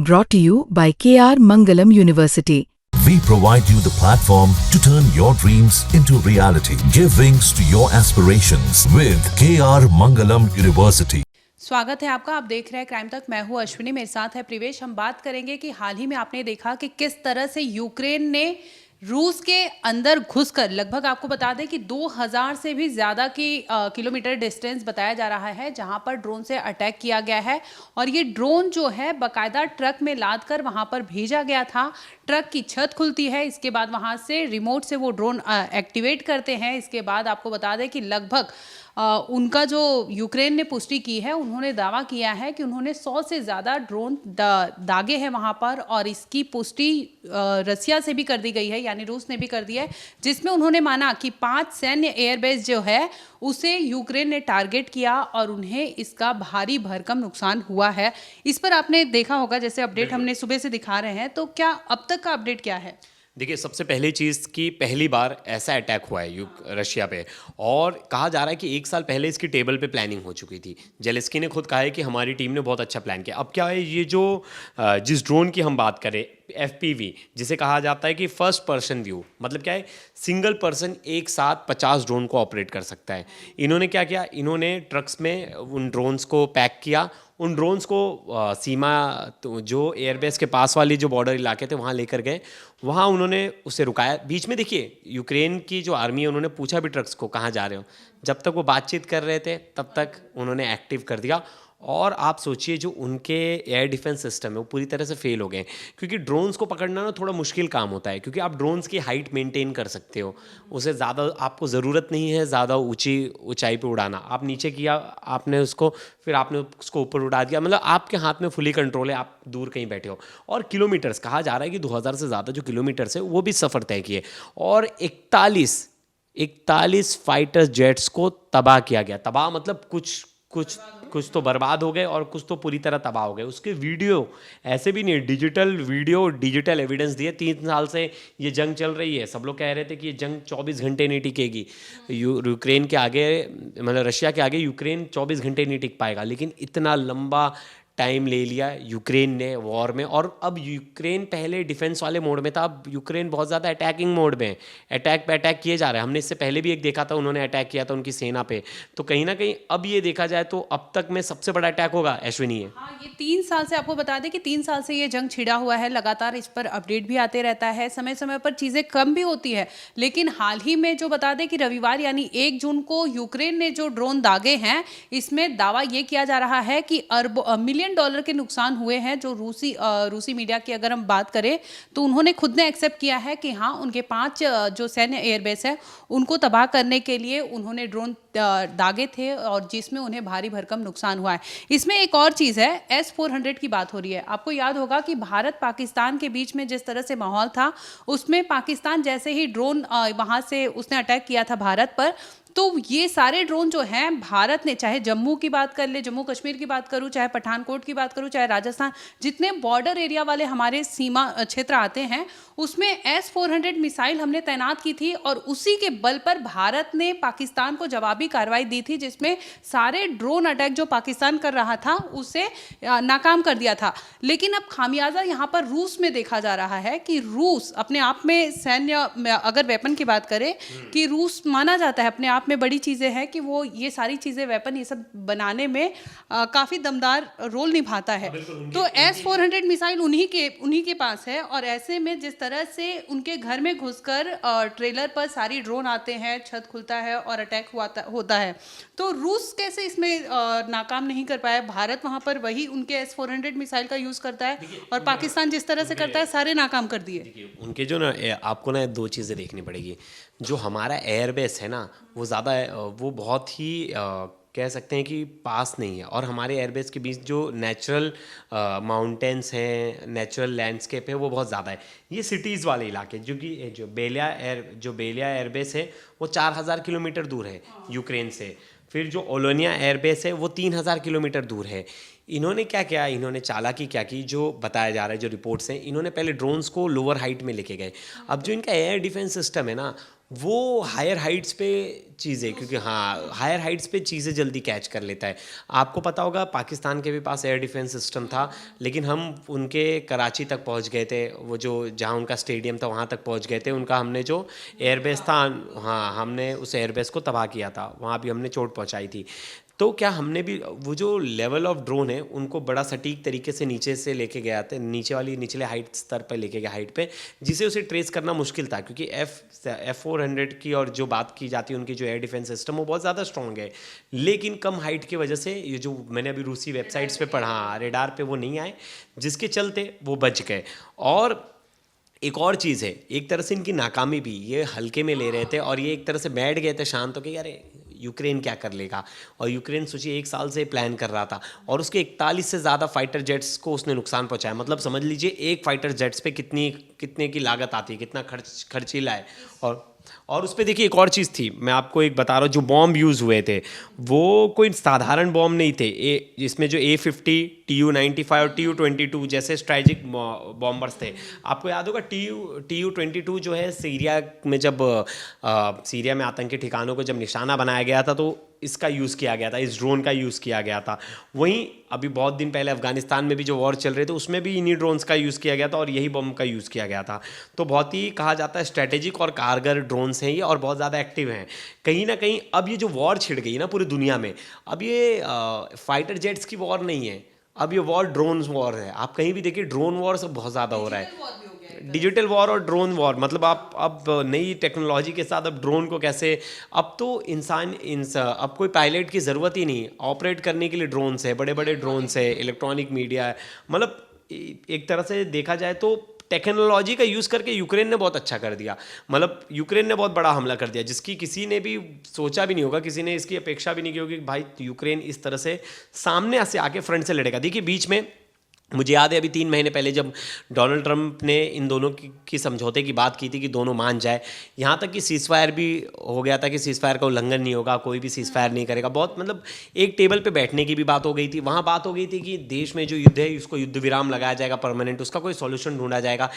Brought to you by KR Mangalam University. We provide you the platform to turn your dreams into reality. Give wings to your aspirations with KR Mangalam University. स्वागत है आपका। आप देख रहे हैं crime तक। मैं हूं अश्विनी, मेरे साथ है प्रिवेश। हम बात करेंगे कि हाल ही में आपने देखा कि किस तरह से यूक्रेन ने रूस के अंदर घुसकर, लगभग आपको बता दें कि 2000 से भी ज़्यादा की किलोमीटर डिस्टेंस बताया जा रहा है, जहां पर ड्रोन से अटैक किया गया है। और ये ड्रोन जो है बाकायदा ट्रक में लाद कर वहां पर भेजा गया था। ट्रक की छत खुलती है, इसके बाद वहां से रिमोट से वो ड्रोन एक्टिवेट करते हैं। इसके बाद आपको बता दें कि लगभग उनका जो यूक्रेन ने पुष्टि की है, उन्होंने दावा किया है कि उन्होंने 100 से ज़्यादा ड्रोन दागे हैं वहाँ पर। और इसकी पुष्टि रसिया से भी कर दी गई है, यानी रूस ने भी कर दिया है, जिसमें उन्होंने माना कि 5 सैन्य एयरबेस जो है उसे यूक्रेन ने टारगेट किया और उन्हें इसका भारी भरकम नुकसान हुआ है। इस पर आपने देखा होगा, जैसे अपडेट हमने सुबह से दिखा रहे हैं, तो क्या अब तक का अपडेट क्या है? देखिए, सबसे पहली चीज़ कि पहली बार ऐसा अटैक हुआ है रशिया पे, और कहा जा रहा है कि 1 साल पहले इसकी टेबल पे प्लानिंग हो चुकी थी। जेलेंस्की ने खुद कहा है कि हमारी टीम ने बहुत अच्छा प्लान किया। अब क्या है, ये जो जिस ड्रोन की हम बात करें, FPV, जिसे कहा जाता है कि फर्स्ट पर्सन व्यू, मतलब क्या है, सिंगल पर्सन एक साथ 50 ड्रोन को ऑपरेट कर सकता है। इन्होंने क्या किया, इन्होंने ट्रक्स में उन ड्रोन्स को पैक किया। उन ड्रोन्स को सीमा, तो जो एयरबेस के पास वाली जो बॉर्डर इलाके थे वहाँ लेकर गए। वहाँ उन्होंने उसे रुकाया। बीच में देखिए, यूक्रेन की जो आर्मी है, उन्होंने पूछा भी ट्रक्स को कहाँ जा रहे हो। जब तक वो बातचीत कर रहे थे तब तक उन्होंने एक्टिव कर दिया। और आप सोचिए, जो उनके एयर डिफेंस सिस्टम है वो पूरी तरह से फेल हो गए, क्योंकि ड्रोन्स को पकड़ना ना थोड़ा मुश्किल काम होता है, क्योंकि आप ड्रोन्स की हाइट मेंटेन कर सकते हो, उसे ज़्यादा आपको ज़रूरत नहीं है ज़्यादा ऊंचाई पे उड़ाना। आप नीचे किया आपने उसको, फिर आपने उसको ऊपर उड़ा दिया, मतलब आपके हाथ में फुली कंट्रोल है, आप दूर कहीं बैठे हो। और किलोमीटर्स, कहा जा रहा है कि 2000 से ज़्यादा जो किलोमीटर्स है वो भी सफ़र तय किए। और 41 फाइटर जेट्स को तबाह किया गया। तबाह मतलब कुछ तो बर्बाद हो गए और कुछ तो पूरी तरह तबाह हो गए। उसके वीडियो ऐसे भी नहीं, डिजिटल वीडियो, डिजिटल एविडेंस दिए। 3 साल से ये जंग चल रही है, सब लोग कह रहे थे कि ये जंग 24 घंटे नहीं टिकेगी। यूक्रेन के आगे, मतलब रशिया के आगे यूक्रेन 24 घंटे नहीं टिक पाएगा, लेकिन इतना लंबा टाइम ले लिया यूक्रेन ने वॉर में। और अब यूक्रेन पहले डिफेंस वाले मोड में था, अब यूक्रेन बहुत ज़्यादा अटैकिंग मोड में है। अटैक पे अटैक किए जा रहे हैं। हमने इससे पहले भी एक देखा था, उन्होंने अटैक किया था उनकी सेना पे। तो कहीं ना कहीं अब ये देखा जाए तो अब तक में सबसे बड़ा अटैक होगा, अश्विनी है। हाँ, ये 3 साल से, आपको बता दें कि 3 साल से ये जंग छिड़ा हुआ है। लगातार इस पर अपडेट भी आते रहता है, समय समय पर चीज़ें कम भी होती है। लेकिन हाल ही में जो बता दें कि रविवार यानी 1 जून को यूक्रेन ने जो ड्रोन दागे हैं, इसमें दावा ये किया जा रहा है कि $1 मिलियन के नुकसान हुए हैं। जो रूसी मीडिया की अगर हम बात करें, तो उन्होंने खुद ने एक्सेप्ट किया है कि हाँ, उनके 5 जो सैन्य एयरबेस है उनको तबाह करने के लिए उन्होंने ड्रोन दागे थे, और जिसमें उन्हें भारी भरकम नुकसान हुआ है। इसमें एक और चीज़ है, S-400 की बात हो रही है। आपको याद होगा कि भारत पाकिस्तान के बीच में जिस तरह से माहौल था, उसमें पाकिस्तान जैसे ही ड्रोन वहाँ से उसने अटैक किया था भारत पर, तो ये सारे ड्रोन जो हैं, भारत ने, चाहे जम्मू की बात कर ले, जम्मू कश्मीर की बात करूं, चाहे पठानकोट की बात करूं, चाहे राजस्थान, जितने बॉर्डर एरिया वाले हमारे सीमा क्षेत्र आते हैं, उसमें S-400 मिसाइल हमने तैनात की थी। और उसी के बल पर भारत ने पाकिस्तान को जवाबी कार्रवाई दी थी, जिसमें सारे ड्रोन अटैक जो पाकिस्तान कर रहा था उसे नाकाम कर दिया था। लेकिन अब खामियाजा यहाँ पर रूस में देखा जा रहा है कि रूस अपने आप में सैन्य, अगर वेपन की बात करें, कि रूस माना जाता है अपने आप में बड़ी चीज़ें हैं कि वो ये सारी चीज़ें, वेपन ये सब बनाने में काफ़ी दमदार रोल निभाता है। तो S-400 मिसाइल उन्हीं के पास है। और ऐसे में जिस तरह से उनके घर में घुसकर ट्रेलर पर सारी ड्रोन आते हैं, छत खुलता है और अटैक होता है, तो रूस कैसे इसमें नाकाम नहीं कर पाया? भारत वहाँ पर वही उनके S-400 मिसाइल का यूज़ करता है, और पाकिस्तान जिस तरह से करता है, सारे नाकाम कर दिए। उनके जो ना, आपको ना 2 चीज़ें देखनी पड़ेगी। जो हमारा एयरबेस है ना, वो ज़्यादा, वो बहुत ही कह सकते हैं कि पास नहीं है। और हमारे एयरबेस के बीच जो नेचुरल माउंटेन्स हैं, नेचुरल लैंडस्केप है, वो बहुत ज़्यादा है। ये सिटीज़ वाले इलाके, जो बेलिया एयरबेस है वो 4000 किलोमीटर दूर है यूक्रेन से। फिर जो ओलोनिया एयरबेस है वो 3000 किलोमीटर दूर है। इन्होंने क्या किया, इन्होंने चालाकी क्या की, जो बताया जा रहा है, जो रिपोर्ट्स हैं, इन्होंने पहले ड्रोन्स को लोअर हाइट में लेके गए। अब जो इनका एयर डिफेंस सिस्टम है ना, वो हायर हाइट्स पे चीज़ें, क्योंकि हाँ हायर हाइट्स पे चीज़ें जल्दी कैच कर लेता है। आपको पता होगा पाकिस्तान के भी पास एयर डिफेंस सिस्टम था, लेकिन हम उनके कराची तक पहुंच गए थे, वो जो जहाँ उनका स्टेडियम था वहाँ तक पहुंच गए थे। उनका हमने जो एयरबेस था, हाँ हमने उस एयरबेस को तबाह किया था, वहाँ भी हमने चोट पहुँचाई थी। तो क्या हमने भी वो जो लेवल ऑफ ड्रोन है उनको बड़ा सटीक तरीके से नीचे से लेके गया था, निचले हाइट स्तर पर लेके गया हाइट पे, जिसे उसे ट्रेस करना मुश्किल था, क्योंकि F400 की और जो बात की जाती है उनकी जो एयर डिफेंस सिस्टम वो बहुत ज़्यादा स्ट्रॉन्ग है, लेकिन कम हाइट की वजह से ये जो मैंने अभी रूसी वेबसाइट्स पे पढ़ा, रेडार पे वो नहीं आए, जिसके चलते वो बच गए। और एक और चीज़ है, एक तरह से इनकी नाकामी भी, ये हल्के में ले रहे थे और ये एक तरह से बैठ गए थे शांत होकर, अरे यूक्रेन क्या कर लेगा। और यूक्रेन सोचिए 1 साल से प्लान कर रहा था और उसके 41 से ज़्यादा फाइटर जेट्स को उसने नुकसान पहुंचाया। मतलब समझ लीजिए एक फाइटर जेट्स पे कितने की लागत आती है, कितना खर्चीला है। और उस पर देखिए एक और चीज़ थी, मैं आपको एक बता रहा हूँ, जो बॉम्ब यूज़ हुए थे वो कोई साधारण बॉम्ब नहीं थे। जिसमें जो A50, TU-95 और TU-22 जैसे स्ट्रैटेजिक बॉम्बर्स थे। आपको याद होगा TU-22 जो है सीरिया में, जब सीरिया में आतंकी ठिकानों को जब निशाना बनाया गया था तो इसका यूज़ किया गया था, इस ड्रोन का यूज़ किया गया था। वहीं अभी बहुत दिन पहले अफगानिस्तान में भी जो वॉर चल रहे थे उसमें भी इन्हीं ड्रोन्स का यूज़ किया गया था और यही बम का यूज़ किया गया था। तो बहुत ही कहा जाता है स्ट्रेटेजिक और कारगर ड्रोन्स हैं ये, और बहुत ज़्यादा एक्टिव हैं। कहीं ना कहीं अब ये जो वॉर छिड़ गई ना पूरी दुनिया में, अब ये फाइटर जेट्स की वॉर नहीं है, अब ये वॉर ड्रोन वॉर है। आप कहीं भी देखिए ड्रोन वॉर सब बहुत ज़्यादा हो रहा है, डिजिटल वॉर और ड्रोन वॉर। मतलब आप अब नई टेक्नोलॉजी के साथ अब ड्रोन को कैसे, अब तो अब कोई पायलट की ज़रूरत ही नहीं, ऑपरेट करने के लिए ड्रोन्स है, बड़े बड़े ड्रोन्स है, इलेक्ट्रॉनिक मीडिया है। मतलब एक तरह से देखा जाए तो टेक्नोलॉजी का यूज़ करके यूक्रेन ने बहुत अच्छा कर दिया। मतलब यूक्रेन ने बहुत बड़ा हमला कर दिया, जिसकी किसी ने भी सोचा भी नहीं होगा, किसी ने इसकी अपेक्षा भी नहीं की होगी कि भाई यूक्रेन इस तरह से सामने से आके फ्रंट से लड़ेगा। देखिए बीच में मुझे याद है अभी 3 महीने पहले जब डोनाल्ड ट्रंप ने इन दोनों की समझौते की बात की थी कि दोनों मान जाए, यहाँ तक कि सीज़ फायर भी हो गया था कि सीज़ फायर का उल्लंघन नहीं होगा, कोई भी सीज़ फायर नहीं करेगा। बहुत मतलब एक टेबल पे बैठने की भी बात हो गई थी। वहाँ बात हो गई थी कि देश में जो युद्ध है उसको युद्ध विराम लगाया जाएगा परमानेंट, उसका कोई सॉल्यूशन ढूंढा जाएगा।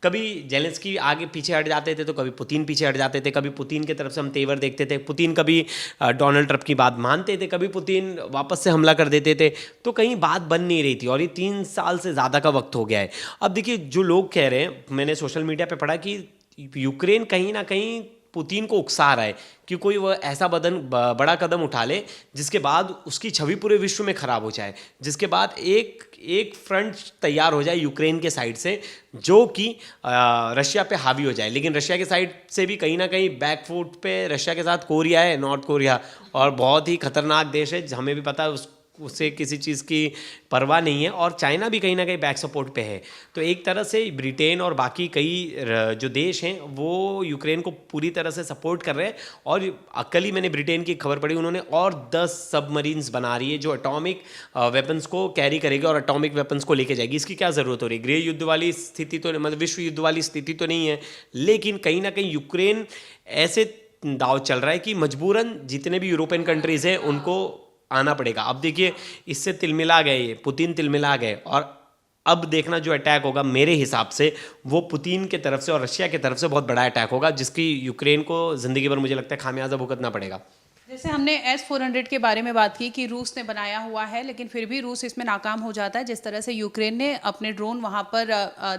कभी जेलेंस्की आगे पीछे हट जाते थे तो कभी पुतिन पीछे हट जाते थे, कभी पुतिन की तरफ से हम तेवर देखते थे, पुतिन कभी डोनाल्ड ट्रंप की बात मानते थे, कभी पुतिन वापस से हमला कर देते थे। तो कहीं बात बन नहीं रही थी और ये 3 साल से ज़्यादा का वक्त हो गया है। अब देखिए जो लोग कह रहे हैं, मैंने सोशल मीडिया पे पढ़ा कि यूक्रेन कहीं ना कहीं पुतिन को उकसा रहा है कि कोई वह ऐसा बड़ा कदम उठा ले जिसके बाद उसकी छवि पूरे विश्व में खराब हो जाए, जिसके बाद एक फ्रंट तैयार हो जाए यूक्रेन के साइड से जो कि रशिया पे हावी हो जाए। लेकिन रशिया के साइड से भी कहीं ना कहीं बैकफुट पे रशिया के साथ कोरिया है, नॉर्थ कोरिया, और बहुत ही खतरनाक देश है, हमें भी पता है उससे किसी चीज़ की परवाह नहीं है। और चाइना भी कहीं ना कहीं बैक सपोर्ट पे है। तो एक तरह से ब्रिटेन और बाकी कई जो देश हैं वो यूक्रेन को पूरी तरह से सपोर्ट कर रहे हैं। और कल ही मैंने ब्रिटेन की खबर पढ़ी, उन्होंने और 10 सबमरीन्स बना रही है जो एटॉमिक वेपन्स को कैरी करेगी और एटॉमिक वेपन्स को लेके जाएगी। इसकी क्या ज़रूरत हो रही है? गृह युद्ध वाली स्थिति तो, मतलब विश्व युद्ध वाली स्थिति तो नहीं है, लेकिन कहीं ना कहीं यूक्रेन ऐसे दाव चल रहा है कि मजबूरन जितने भी यूरोपियन कंट्रीज़ हैं उनको आना पड़ेगा। अब देखिए इससे तिलमिला गए, ये पुतिन तिलमिला गए, और अब देखना जो अटैक होगा मेरे हिसाब से वो पुतिन के तरफ से और रशिया की तरफ से बहुत बड़ा अटैक होगा, जिसकी यूक्रेन को ज़िंदगी भर मुझे लगता है खामियाजा भुगतना पड़ेगा। जैसे हमने S-400 के बारे में बात की कि रूस ने बनाया हुआ है, लेकिन फिर भी रूस इसमें नाकाम हो जाता है। जिस तरह से यूक्रेन ने अपने ड्रोन वहां पर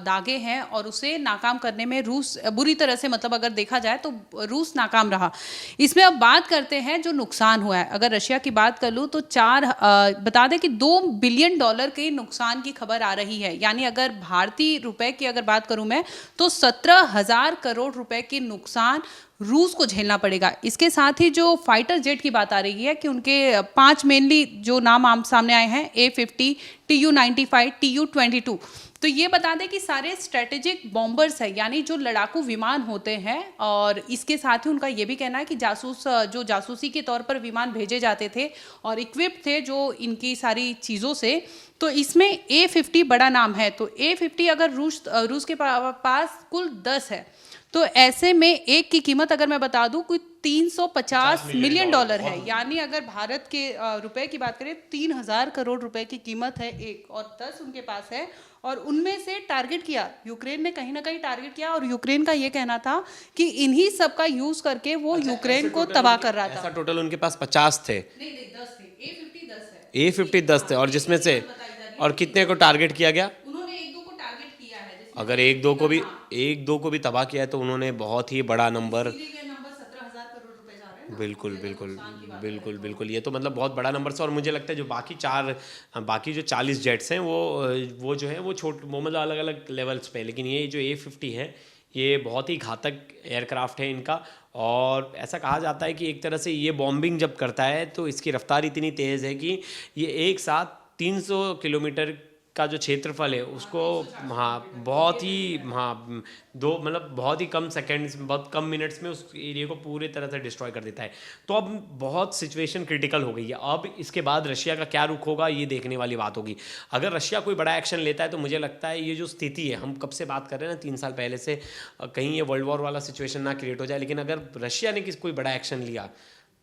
दागे हैं और उसे नाकाम करने में रूस बुरी तरह से, मतलब अगर देखा जाए तो रूस नाकाम रहा। इसमें अब बात करते हैं जो नुकसान हुआ है। अगर रशिया की बात कर लूँ तो बता दें कि $2 बिलियन के नुकसान की खबर आ रही है। यानी अगर भारतीय रुपए की अगर बात करूँ मैं तो 17,000 करोड़ रुपए के नुकसान रूस को झेलना पड़ेगा। इसके साथ ही जो फाइटर जेट की बात आ रही है कि उनके 5 मेनली जो नाम सामने आए हैं, A50, TU-95, TU-22, तो ये बता दें कि सारे स्ट्रेटेजिक बॉम्बर्स है, यानी जो लड़ाकू विमान होते हैं। और इसके साथ ही उनका ये भी कहना है कि जो जासूसी के तौर पर विमान भेजे जाते थे और इक्विप्ड थे जो इनकी सारी चीज़ों से, तो इसमें A50 बड़ा नाम है। तो A50 अगर रूस के पास कुल 10 है, तो ऐसे में एक की कीमत अगर मैं बता दूं कोई $350 मिलियन है। यानी अगर भारत के रुपए की बात करें 3,000 करोड़ रुपए की कीमत है एक, और 10 उनके पास है और उनमें से टारगेट किया, यूक्रेन ने कहीं ना कहीं टारगेट किया, और यूक्रेन का ये कहना था कि इन्हीं सब का यूज करके वो यूक्रेन को तबाह कर रहा था। ऐसा टोटल उनके पास 50 थे, नहीं नहीं 10 थे, A50 A50 10 थे, और जिसमें से और कितने को टारगेट किया गया? उन्होंने एक दो को टारगेट किया है, जिसमें अगर एक दो को भी तबाह किया है तो उन्होंने बहुत ही बड़ा नंबर, के नंबर 17,000 करोड़ रुपए जा रहे हैं ना। बिल्कुल बिल्कुल बिल्कुल बिल्कुल, ये तो मतलब बहुत बड़ा नंबर से। और मुझे लगता है जो बाकी जो 40 जेट्स हैं वो जो है वो वो मतलब अलग अलग लेवल्स पे, लेकिन ये जो A50 है ये बहुत ही घातक एयरक्राफ्ट है इनका। और ऐसा कहा जाता है कि एक तरह से ये बॉम्बिंग जब करता है तो इसकी रफ्तार इतनी तेज़ है कि ये एक साथ 300 किलोमीटर का जो क्षेत्रफल है उसको, हाँ बहुत ही, हाँ मतलब बहुत ही कम सेकंड्स, बहुत कम मिनट्स में उस एरिया को पूरी तरह से डिस्ट्रॉय कर देता है। तो अब बहुत सिचुएशन क्रिटिकल हो गई है। अब इसके बाद रशिया का क्या रुख होगा ये देखने वाली बात होगी। अगर रशिया कोई बड़ा एक्शन लेता है तो मुझे लगता है ये जो स्थिति है, हम कब से बात कर रहे हैं ना, 3 साल पहले से, कहीं ये वर्ल्ड वॉर वाला सिचुएशन ना क्रिएट हो जाए। लेकिन अगर रशिया ने कोई बड़ा एक्शन लिया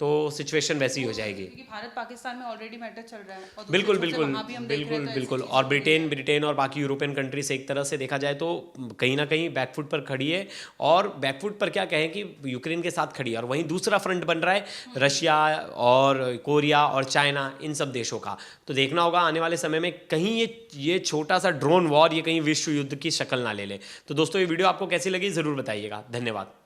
तो सिचुएशन वैसी हो जाएगी, क्योंकि भारत पाकिस्तान में ऑलरेडी मैटर चल रहा है, और दूसरे बिल्कुल छोर से बिल्कुल वहाँ भी हम देख रहे हैं, बिल्कुल तो ऐसी बिल्कुल। चीज़ें और हो रही हैं। ब्रिटेन और बाकी यूरोपियन कंट्री से एक तरह से देखा जाए तो कहीं ना कहीं बैकफुट पर खड़ी है। और बैकफुट पर क्या कहें कि यूक्रेन के साथ खड़ी है, और वहीं दूसरा फ्रंट बन रहा है रशिया और कोरिया और चाइना, इन सब देशों का। तो देखना होगा आने वाले समय में कहीं ये छोटा सा ड्रोन वॉर ये कहीं विश्व युद्ध की शक्ल ना ले ले। तो दोस्तों ये वीडियो आपको कैसी लगी ज़रूर बताइएगा। धन्यवाद।